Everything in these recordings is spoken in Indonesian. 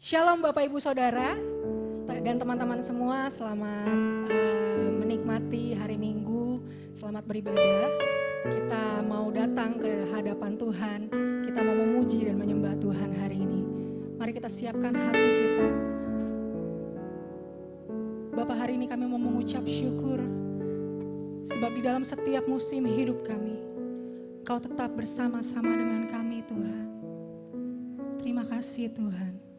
Shalom Bapak Ibu Saudara dan teman-teman semua, selamat menikmati hari Minggu, selamat beribadah. Kita mau datang ke hadapan Tuhan, kita mau memuji dan menyembah Tuhan hari ini. Mari kita siapkan hati kita. Bapak, hari ini kami mau mengucap syukur, sebab di dalam setiap musim hidup kami, Kau tetap bersama-sama dengan kami Tuhan. Terima kasih Tuhan.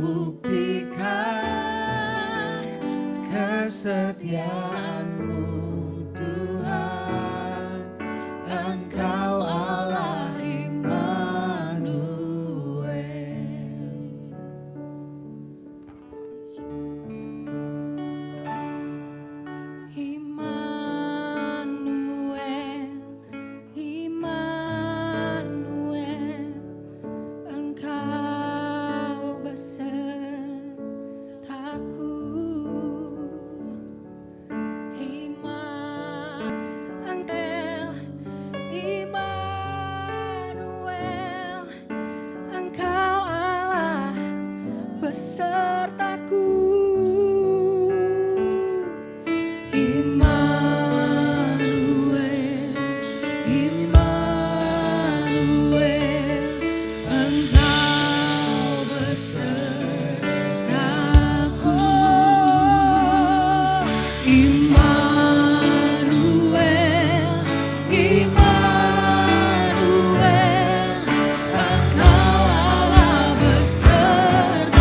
buktikan kesetiaan-Mu Tuhan, Engkau Allah Immanuel. Immanuel, Immanuel, Engkau besertaku. Immanuel, Immanuel, Engkau Allah besertaku. Immanuel, Immanuel, Engkau besertaku. Immanuel, Immanuel, Engkau Allah besertaku.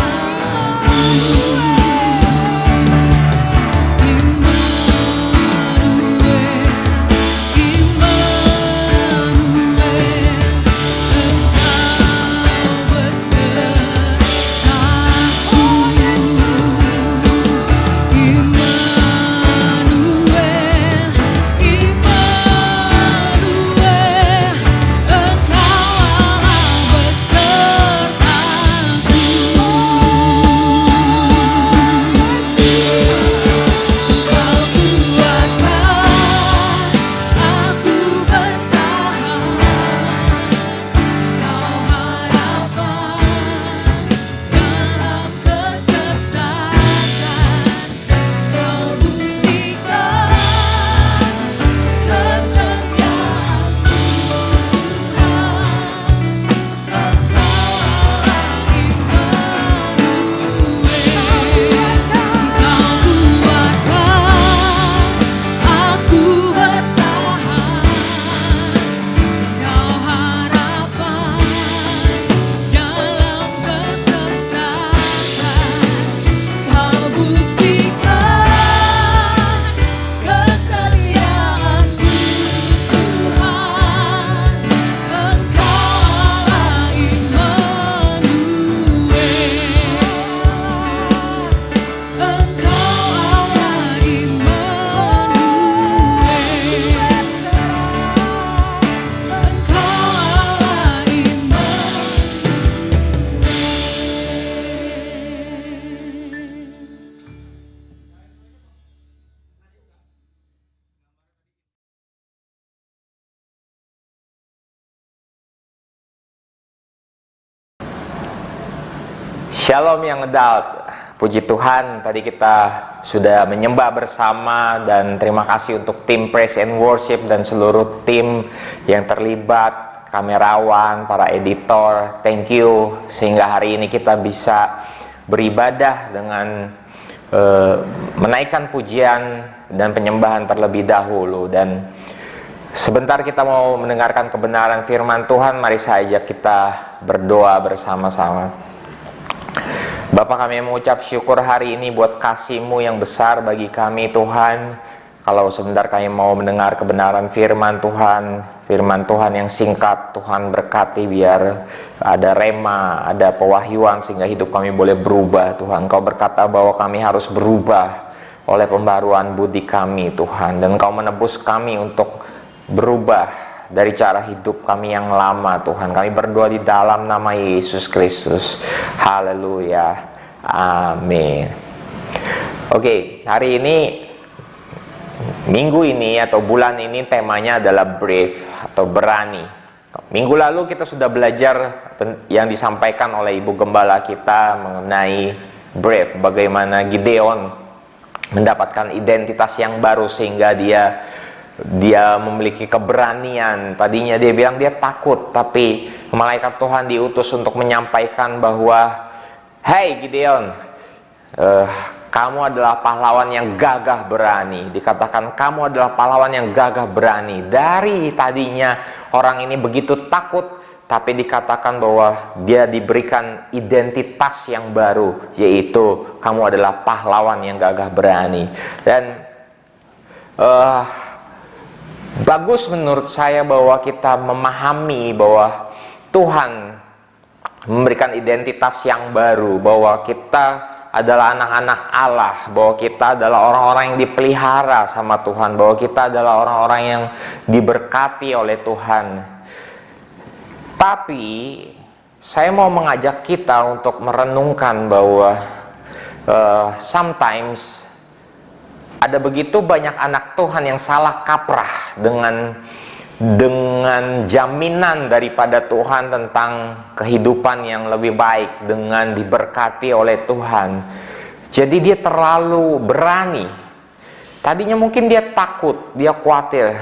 Shalom yang adult, puji Tuhan tadi kita sudah menyembah bersama dan terima kasih untuk tim Praise and Worship dan seluruh tim yang terlibat, kamerawan, para editor, thank you sehingga hari ini kita bisa beribadah dengan menaikkan pujian dan penyembahan terlebih dahulu. Dan sebentar kita mau mendengarkan kebenaran firman Tuhan. Mari saja kita berdoa bersama-sama. Bapa, kami mengucap syukur hari ini buat kasih-Mu yang besar bagi kami Tuhan. Kalau sebentar kami mau mendengar kebenaran firman Tuhan yang singkat, Tuhan berkati biar ada rema, ada pewahyuan sehingga hidup kami boleh berubah Tuhan. Engkau berkata bahwa kami harus berubah oleh pembaruan budi kami Tuhan. Dan Engkau menebus kami untuk berubah dari cara hidup kami yang lama Tuhan. Kami berdoa di dalam nama Yesus Kristus. Haleluya. Amin. Oke, hari ini, minggu ini atau bulan ini temanya adalah brave atau berani. Minggu lalu kita sudah belajar yang disampaikan oleh Ibu Gembala kita mengenai brave. Bagaimana Gideon mendapatkan identitas yang baru sehingga dia memiliki keberanian. Tadinya dia bilang dia takut, tapi malaikat Tuhan diutus untuk menyampaikan bahwa, "Hey Gideon, kamu adalah pahlawan yang gagah berani." Dikatakan kamu adalah pahlawan yang gagah berani. Dari tadinya orang ini begitu takut, tapi dikatakan bahwa dia diberikan identitas yang baru, yaitu kamu adalah pahlawan yang gagah berani. Dan bagus menurut saya bahwa kita memahami bahwa Tuhan memberikan identitas yang baru, bahwa kita adalah anak-anak Allah, bahwa kita adalah orang-orang yang dipelihara sama Tuhan, bahwa kita adalah orang-orang yang diberkati oleh Tuhan. Tapi saya mau mengajak kita untuk merenungkan bahwa sometimes ada begitu banyak anak Tuhan yang salah kaprah dengan jaminan daripada Tuhan tentang kehidupan yang lebih baik, dengan diberkati oleh Tuhan. Jadi dia terlalu berani. Tadinya mungkin dia takut, dia khawatir,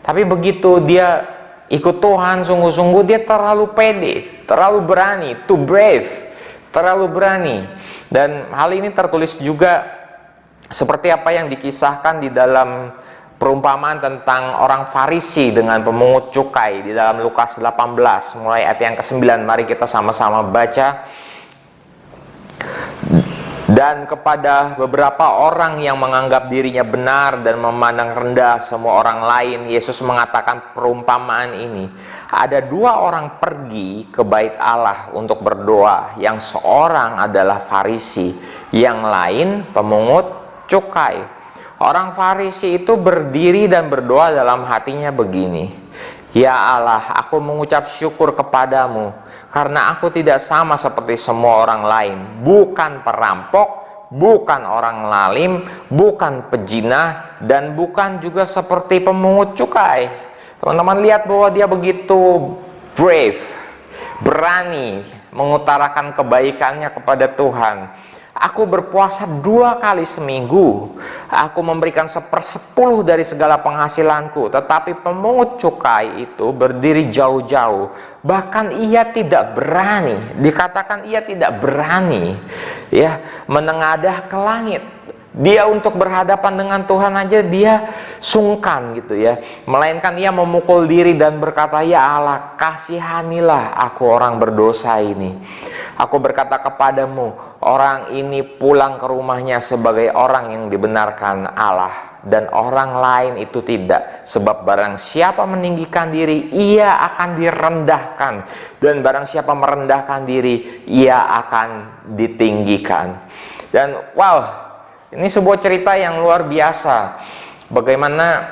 tapi begitu dia ikut Tuhan sungguh-sungguh, dia terlalu pede, terlalu berani, too brave, terlalu berani. Dan hal ini tertulis juga seperti apa yang dikisahkan di dalam perumpamaan tentang orang Farisi dengan pemungut cukai di dalam Lukas 18 mulai ayat yang ke-9. Mari kita sama-sama baca. Dan kepada beberapa orang yang menganggap dirinya benar dan memandang rendah semua orang lain, Yesus mengatakan perumpamaan ini. Ada dua orang pergi ke bait Allah untuk berdoa, yang seorang adalah Farisi, yang lain pemungut cukai. Orang Farisi itu berdiri dan berdoa dalam hatinya begini, "Ya Allah, aku mengucap syukur kepadamu karena aku tidak sama seperti semua orang lain, bukan perampok, bukan orang lalim, bukan pejinah, dan bukan juga seperti pemungut cukai." Teman-teman lihat bahwa dia begitu brave, berani mengutarakan kebaikannya kepada Tuhan. Aku berpuasa 2 kali seminggu. Aku memberikan 1/10 dari segala penghasilanku. Tetapi pemungut cukai itu berdiri jauh-jauh. Bahkan ia tidak berani. Dikatakan ia tidak berani, ya, menengadah ke langit. Dia untuk berhadapan dengan Tuhan aja dia sungkan gitu ya. Melainkan ia memukul diri dan berkata, "Ya Allah, kasihanilah aku orang berdosa ini." Aku berkata kepadamu, orang ini pulang ke rumahnya sebagai orang yang dibenarkan Allah, dan orang lain itu tidak. Sebab barang siapa meninggikan diri, ia akan direndahkan, dan barang siapa merendahkan diri, ia akan ditinggikan. Dan wow, ini sebuah cerita yang luar biasa. Bagaimana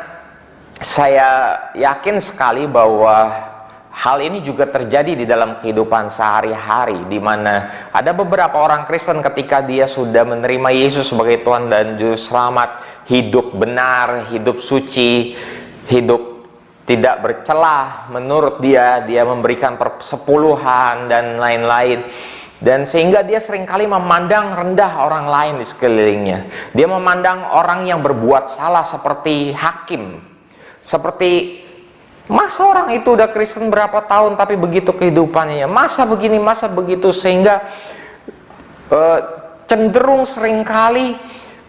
saya yakin sekali bahwa hal ini juga terjadi di dalam kehidupan sehari-hari, di mana ada beberapa orang Kristen ketika dia sudah menerima Yesus sebagai Tuhan dan Juru Selamat, hidup benar, hidup suci, hidup tidak bercelah menurut dia memberikan persepuluhan dan lain-lain. Dan sehingga dia seringkali memandang rendah orang lain di sekelilingnya. Dia memandang orang yang berbuat salah seperti hakim, seperti masa orang itu udah Kristen berapa tahun tapi begitu kehidupannya, masa begini, masa begitu, sehingga cenderung seringkali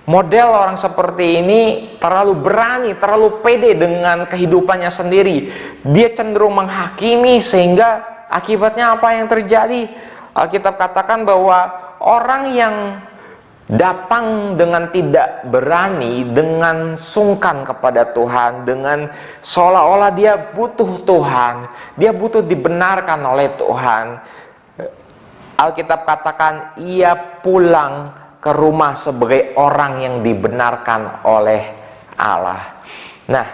model orang seperti ini terlalu berani, terlalu pede dengan kehidupannya sendiri. Dia cenderung menghakimi, sehingga akibatnya apa yang terjadi? Alkitab katakan bahwa orang yang datang dengan tidak berani, dengan sungkan kepada Tuhan, dengan seolah-olah dia butuh Tuhan, dia butuh dibenarkan oleh Tuhan. Alkitab katakan ia pulang ke rumah sebagai orang yang dibenarkan oleh Allah. Nah,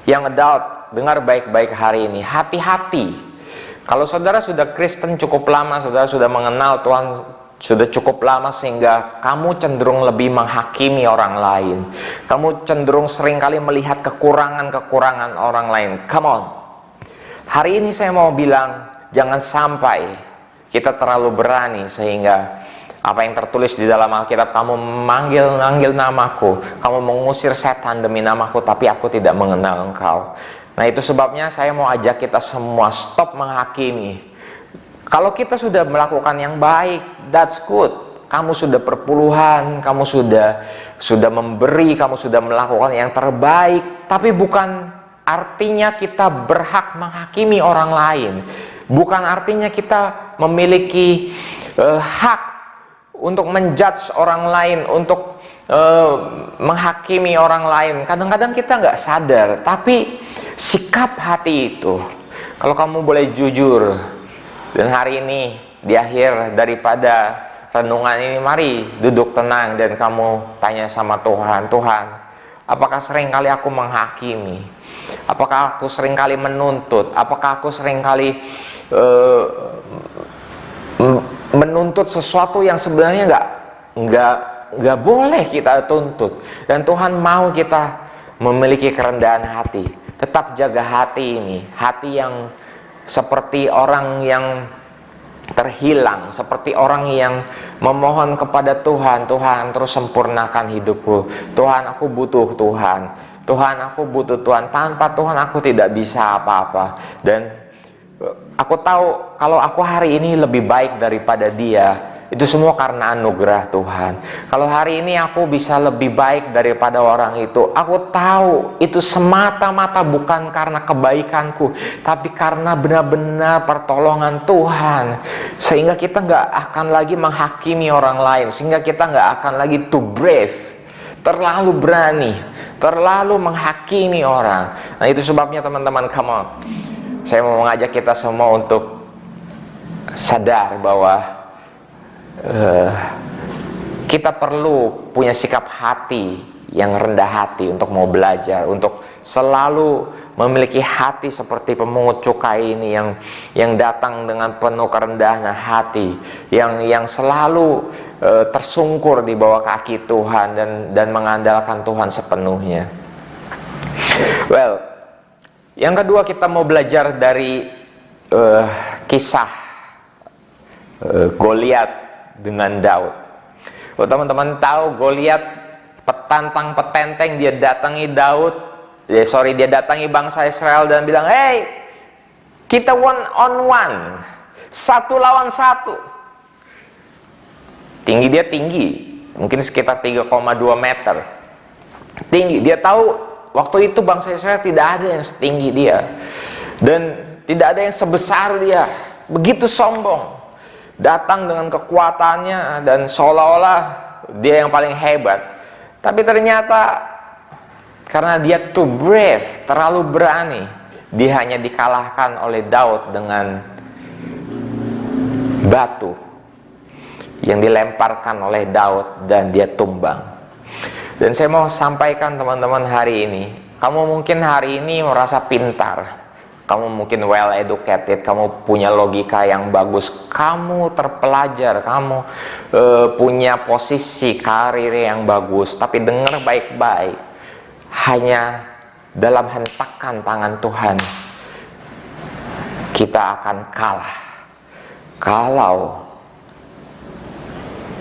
yang adult, dengar baik-baik hari ini, hati-hati. Kalau saudara sudah Kristen cukup lama, saudara sudah mengenal Tuhan sudah cukup lama, sehingga kamu cenderung lebih menghakimi orang lain. Kamu cenderung seringkali melihat kekurangan-kekurangan orang lain. Come on. Hari ini saya mau bilang, jangan sampai kita terlalu berani sehingga apa yang tertulis di dalam Alkitab, kamu memanggil namaku, kamu mengusir setan demi namaku, tapi aku tidak mengenal engkau. Nah, itu sebabnya saya mau ajak kita semua stop menghakimi. Kalau kita sudah melakukan yang baik, that's good. Kamu sudah perpuluhan, kamu sudah memberi, kamu sudah melakukan yang terbaik, tapi bukan artinya kita berhak menghakimi orang lain. Bukan artinya kita memiliki hak untuk menjudge orang lain, untuk menghakimi orang lain. Kadang-kadang kita nggak sadar, tapi sikap hati itu, kalau kamu boleh jujur, dan hari ini di akhir daripada renungan ini, mari duduk tenang dan kamu tanya sama Tuhan, Tuhan, apakah seringkali aku menghakimi? Apakah aku seringkali menuntut? Apakah aku seringkali menuntut sesuatu yang sebenarnya nggak boleh kita tuntut? Dan Tuhan mau kita memiliki kerendahan hati. Tetap jaga hati ini, hati yang seperti orang yang terhilang, seperti orang yang memohon kepada Tuhan, Tuhan terus sempurnakan hidupku. Tuhan, aku butuh Tuhan. Tuhan, aku butuh Tuhan. Tanpa Tuhan aku tidak bisa apa-apa. Dan aku tahu kalau aku hari ini lebih baik daripada dia, itu semua karena anugerah Tuhan. Kalau hari ini aku bisa lebih baik daripada orang itu, aku tahu itu semata-mata bukan karena kebaikanku, tapi karena benar-benar pertolongan Tuhan. Sehingga kita nggak akan lagi menghakimi orang lain, sehingga kita nggak akan lagi too brave, terlalu berani, terlalu menghakimi orang. Nah, itu sebabnya teman-teman, come on, saya mau mengajak kita semua untuk sadar bahwa kita perlu punya sikap hati yang rendah hati untuk mau belajar, untuk selalu memiliki hati seperti pemungut cukai ini yang datang dengan penuh kerendahan hati, yang selalu tersungkur di bawah kaki Tuhan dan mengandalkan Tuhan sepenuhnya. Well, yang kedua kita mau belajar dari kisah Goliat dengan Daud. Oh, teman-teman tahu Goliat petantang petenteng, dia datangi dia datangi bangsa Israel dan bilang, hey, kita one on one, satu lawan satu. Tinggi dia tinggi, mungkin sekitar 3,2 meter tinggi. Dia tahu waktu itu bangsa Israel tidak ada yang setinggi dia, dan tidak ada yang sebesar dia. Begitu sombong, datang dengan kekuatannya dan seolah-olah dia yang paling hebat. Tapi ternyata karena dia too brave, terlalu berani, dia hanya dikalahkan oleh Daud dengan batu yang dilemparkan oleh Daud dan dia tumbang. Dan saya mau sampaikan teman-teman hari ini, kamu mungkin hari ini merasa pintar, kamu mungkin well educated, kamu punya logika yang bagus, kamu terpelajar, kamu punya posisi karir yang bagus. Tapi dengar baik-baik, hanya dalam hentakan tangan Tuhan kita akan kalah.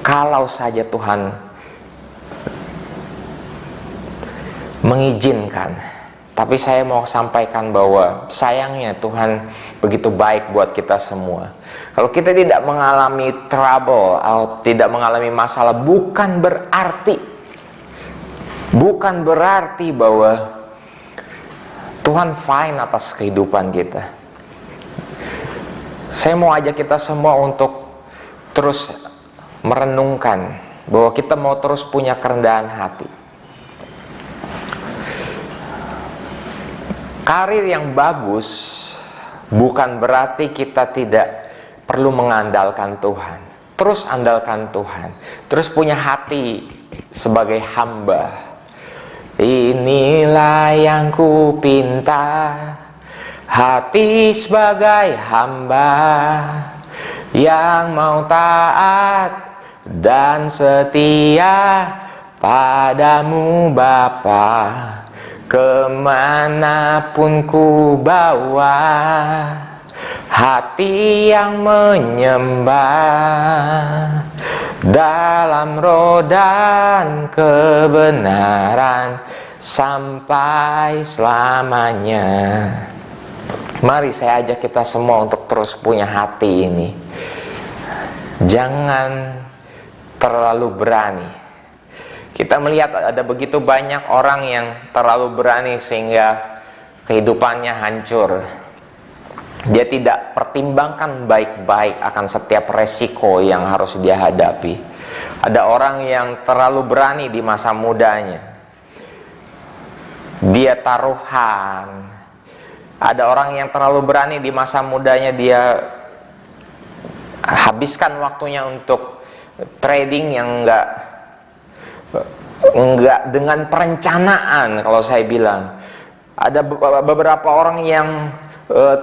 Kalau saja Tuhan mengizinkan. Tapi saya mau sampaikan bahwa sayangnya Tuhan begitu baik buat kita semua. Kalau kita tidak mengalami trouble atau tidak mengalami masalah, bukan berarti bahwa Tuhan fine atas kehidupan kita. Saya mau ajak kita semua untuk terus merenungkan bahwa kita mau terus punya kerendahan hati. Karir yang bagus bukan berarti kita tidak perlu mengandalkan Tuhan. Terus andalkan Tuhan. Terus punya hati sebagai hamba. Inilah yang ku pinta, hati sebagai hamba yang mau taat dan setia padamu Bapa. Kemanapun ku bawa, hati yang menyembah dalam roh dan kebenaran sampai selamanya. Mari saya ajak kita semua untuk terus punya hati ini. Jangan terlalu berani. Kita melihat ada begitu banyak orang yang terlalu berani sehingga kehidupannya hancur. Dia tidak pertimbangkan baik-baik akan setiap resiko yang harus dia hadapi. Ada orang yang terlalu berani di masa mudanya. Dia taruhan. Ada orang yang terlalu berani di masa mudanya, dia habiskan waktunya untuk trading yang enggak dengan perencanaan. Kalau saya bilang, ada beberapa orang yang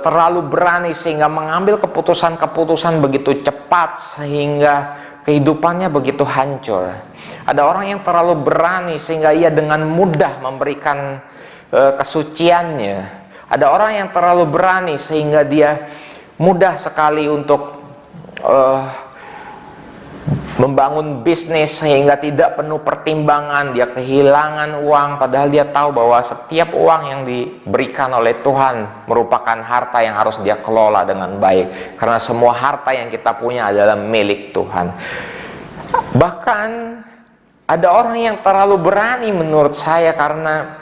terlalu berani sehingga mengambil keputusan-keputusan begitu cepat sehingga kehidupannya begitu hancur. Ada orang yang terlalu berani sehingga ia dengan mudah memberikan kesuciannya. Ada orang yang terlalu berani sehingga dia mudah sekali untuk membangun bisnis sehingga tidak penuh pertimbangan. Dia kehilangan uang padahal dia tahu bahwa setiap uang yang diberikan oleh Tuhan merupakan harta yang harus dia kelola dengan baik, karena semua harta yang kita punya adalah milik Tuhan. Bahkan ada orang yang terlalu berani menurut saya, karena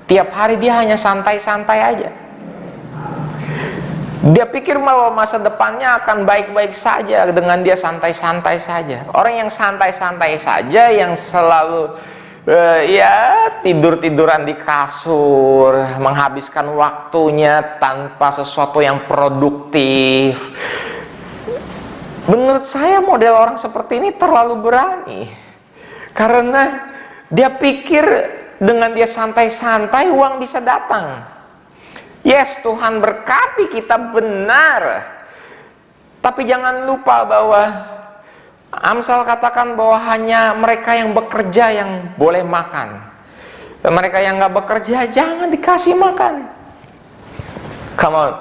tiap hari dia hanya santai-santai aja. Dia pikir bahwa masa depannya akan baik-baik saja dengan dia santai-santai saja. Orang yang santai-santai saja, yang selalu tidur-tiduran di kasur, menghabiskan waktunya tanpa sesuatu yang produktif. Menurut saya model orang seperti ini terlalu berani. Karena dia pikir dengan dia santai-santai uang bisa datang. Yes, Tuhan berkati kita, benar. Tapi jangan lupa bahwa Amsal katakan bahwa hanya mereka yang bekerja yang boleh makan. Dan mereka yang nggak bekerja jangan dikasih makan. Come on.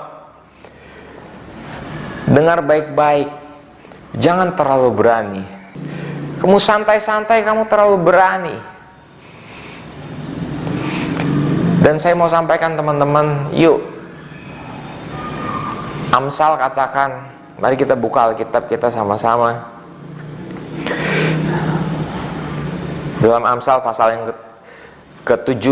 Dengar baik-baik. Jangan terlalu berani. Kamu santai-santai, kamu terlalu berani. Dan saya mau sampaikan teman-teman, yuk, Amsal katakan, mari kita buka Alkitab kita sama-sama. Dalam Amsal pasal yang ke-7,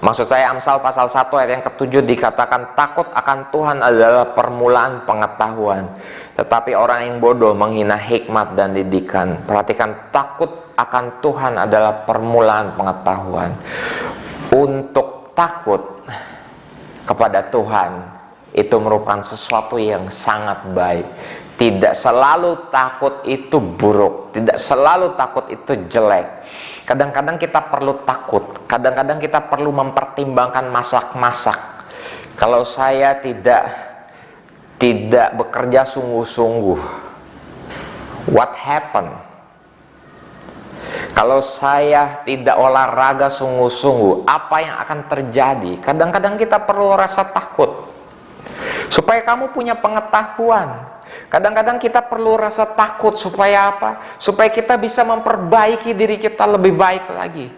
maksud saya Amsal pasal 1 ayat yang ke-7 dikatakan, takut akan Tuhan adalah permulaan pengetahuan, tetapi orang yang bodoh menghina hikmat dan didikan. Perhatikan, takut akan Tuhan adalah permulaan pengetahuan. Untuk takut kepada Tuhan itu merupakan sesuatu yang sangat baik. Tidak selalu takut itu buruk, tidak selalu takut itu jelek. Kadang-kadang kita perlu takut, kadang-kadang kita perlu mempertimbangkan masak-masak. Kalau saya tidak bekerja sungguh-sungguh, what happened? Kalau saya tidak olahraga sungguh-sungguh, apa yang akan terjadi? Kadang-kadang kita perlu rasa takut supaya kamu punya pengetahuan. Kadang-kadang kita perlu rasa takut supaya apa? Supaya kita bisa memperbaiki diri kita lebih baik lagi.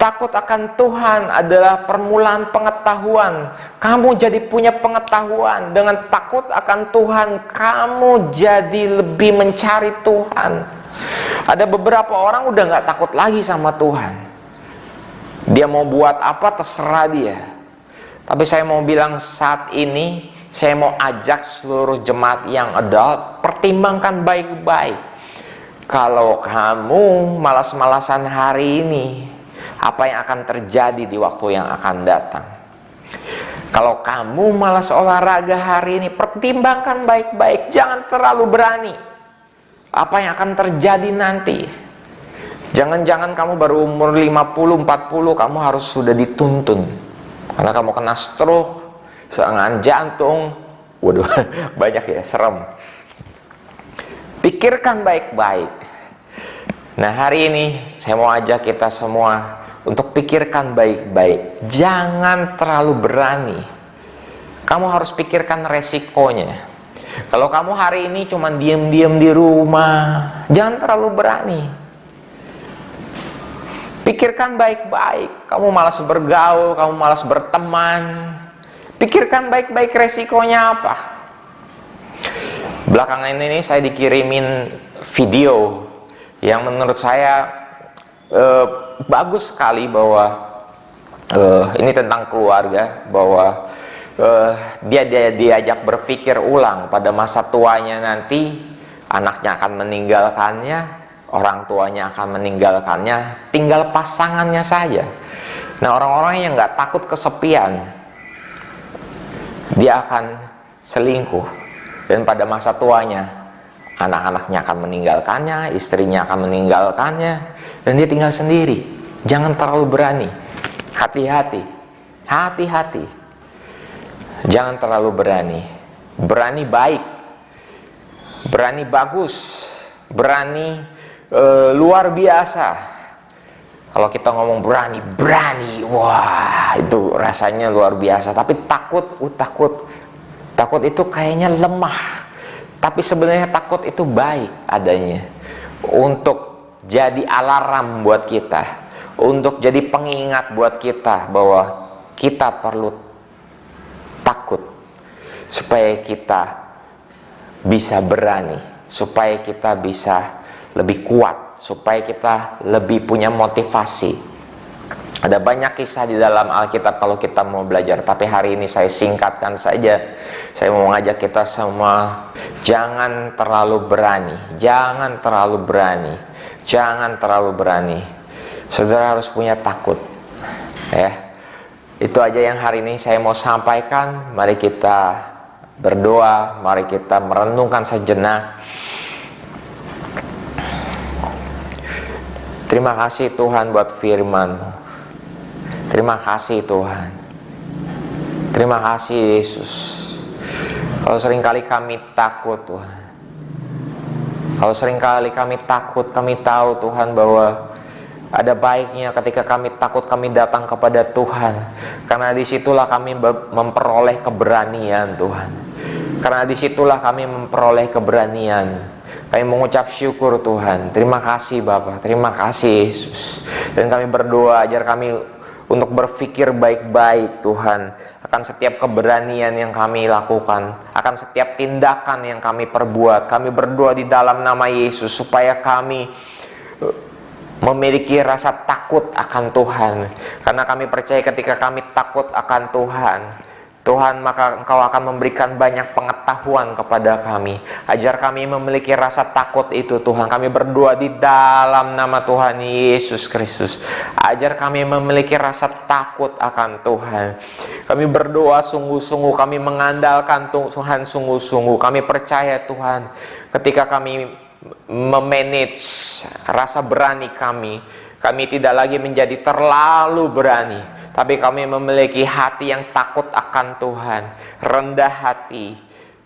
Takut akan Tuhan adalah permulaan pengetahuan. Kamu jadi punya pengetahuan. Dengan takut akan Tuhan, kamu jadi lebih mencari Tuhan. Ada beberapa orang udah gak takut lagi sama Tuhan. Dia mau buat apa terserah dia. Tapi saya mau bilang saat ini, saya mau ajak seluruh jemaat yang adult, pertimbangkan baik-baik. Kalau kamu malas-malasan hari ini, apa yang akan terjadi di waktu yang akan datang? Kalau kamu malas olahraga hari ini, pertimbangkan baik-baik. Jangan terlalu berani. Apa yang akan terjadi nanti? Jangan-jangan kamu baru umur 50, 40, kamu harus sudah dituntun. Karena kamu kena stroke, serangan jantung. Waduh, banyak ya, serem. Pikirkan baik-baik. Nah, hari ini saya mau ajak kita semua untuk pikirkan baik-baik. Jangan terlalu berani. Kamu harus pikirkan resikonya. Kalau kamu hari ini cuma diam-diam di rumah, jangan terlalu berani. Pikirkan baik-baik. Kamu malas bergaul, kamu malas berteman. Pikirkan baik-baik resikonya apa. Belakangan ini saya dikirimin video yang menurut saya bagus sekali, bahwa Ini tentang keluarga, bahwa dia diajak berpikir ulang pada masa tuanya nanti, anaknya akan meninggalkannya, orang tuanya akan meninggalkannya, tinggal pasangannya saja. Nah, orang-orang yang nggak takut kesepian, dia akan selingkuh, dan pada masa tuanya anak-anaknya akan meninggalkannya, istrinya akan meninggalkannya, dan dia tinggal sendiri. Jangan terlalu berani. Hati-hati, hati-hati. Jangan terlalu berani. Berani baik, berani bagus, berani luar biasa. Kalau kita ngomong berani, wah itu rasanya luar biasa. Tapi takut itu kayaknya lemah. Tapi sebenarnya takut itu baik adanya, untuk jadi alarm buat kita, untuk jadi pengingat buat kita bahwa kita perlu takut, supaya kita bisa berani, supaya kita bisa lebih kuat, supaya kita lebih punya motivasi. Ada banyak kisah di dalam Alkitab kalau kita mau belajar, tapi hari ini saya singkatkan saja. Saya mau mengajak kita semua, jangan terlalu berani, jangan terlalu berani, jangan terlalu berani. Saudara harus punya takut, ya. Itu aja yang hari ini saya mau sampaikan. Mari kita berdoa, mari kita merenungkan sejenak. Terima kasih Tuhan buat firman-Mu. Terima kasih Tuhan. Terima kasih Yesus. Kalau seringkali kami takut Tuhan, kalau seringkali kami takut, kami tahu Tuhan bahwa ada baiknya ketika kami takut kami datang kepada Tuhan, karena disitulah kami memperoleh keberanian Tuhan. Karena disitulah kami memperoleh keberanian. Kami mengucap syukur Tuhan. Terima kasih Bapa, terima kasih Yesus. Dan kami berdoa ajar kami untuk berpikir baik-baik Tuhan, akan setiap keberanian yang kami lakukan, akan setiap tindakan yang kami perbuat. Kami berdoa di dalam nama Yesus supaya kami memiliki rasa takut akan Tuhan. Karena kami percaya ketika kami takut akan Tuhan, maka Engkau akan memberikan banyak pengetahuan kepada kami. Ajar kami memiliki rasa takut itu Tuhan. Kami berdoa di dalam nama Tuhan Yesus Kristus. Ajar kami memiliki rasa takut akan Tuhan. Kami berdoa sungguh-sungguh, kami mengandalkan Tuhan sungguh-sungguh. Kami percaya Tuhan, ketika kami memanage rasa berani kami tidak lagi menjadi terlalu berani, tapi kami memiliki hati yang takut akan Tuhan, rendah hati,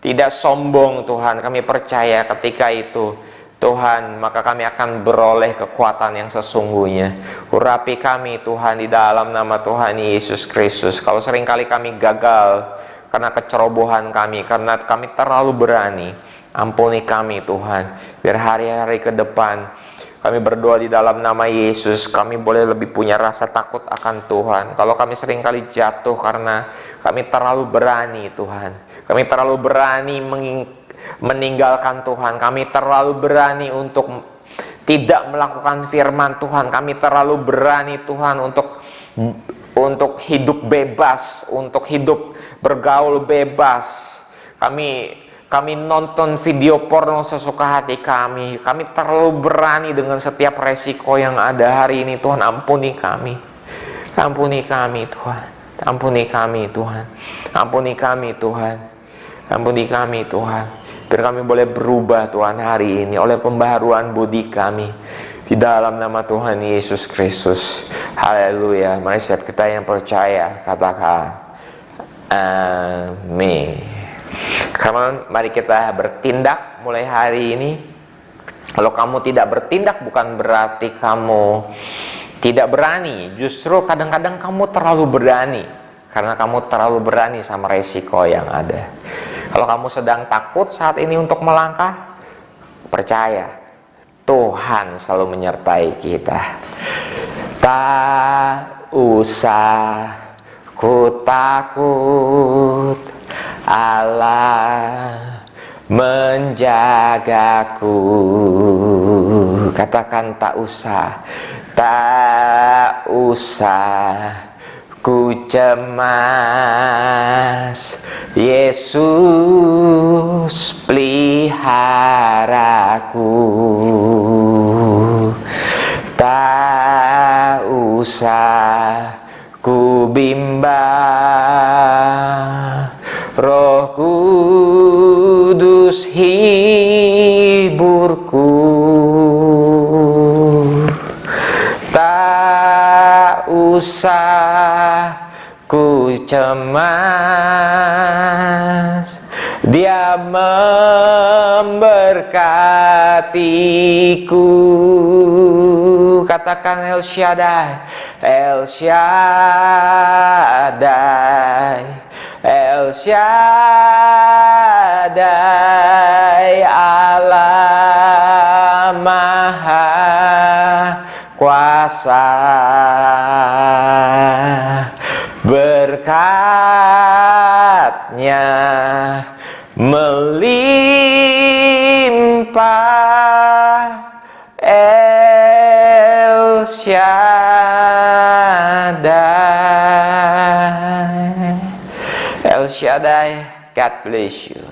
tidak sombong Tuhan. Kami percaya ketika itu Tuhan, maka kami akan beroleh kekuatan yang sesungguhnya. Urapi kami Tuhan di dalam nama Tuhan Yesus Kristus. Kalau seringkali kami gagal karena kecerobohan kami, karena kami terlalu berani, ampuni kami Tuhan. Biar hari-hari ke depan kami berdoa di dalam nama Yesus, kami boleh lebih punya rasa takut akan Tuhan. Kalau kami seringkali jatuh karena kami terlalu berani Tuhan, kami terlalu berani meninggalkan Tuhan, kami terlalu berani untuk tidak melakukan firman Tuhan, kami terlalu berani Tuhan untuk hidup bebas, untuk hidup bergaul bebas. Kami nonton video porno sesuka hati kami. Kami terlalu berani dengan setiap resiko yang ada hari ini. Tuhan, ampuni kami. Ampuni kami Tuhan. Ampuni kami Tuhan. Ampuni kami Tuhan. Ampuni kami Tuhan. Biar kami boleh berubah Tuhan hari ini oleh pembaharuan budi kami. Di dalam nama Tuhan Yesus Kristus. Haleluya. Mari setiap kita yang percaya katakan amin. Mari kita bertindak mulai hari ini. Kalau kamu tidak bertindak bukan berarti kamu tidak berani. Justru kadang-kadang kamu terlalu berani, karena kamu terlalu berani sama resiko yang ada. Kalau kamu sedang takut saat ini untuk melangkah, percaya Tuhan selalu menyertai kita. Tak usah ku takut, Allah menjagaku. Katakan tak usah ku cemas. Yesus peliharaku, tak usah ku bimbang. Roh Kudus hiburku, tak usah ku cemas. Dia memberkatiku. Katakan El Shaddai, El Shaddai, El Shaddai, Allah Maha Kuasa. Berkatnya melimpah. El Shaddai, El Shaddai, God bless you.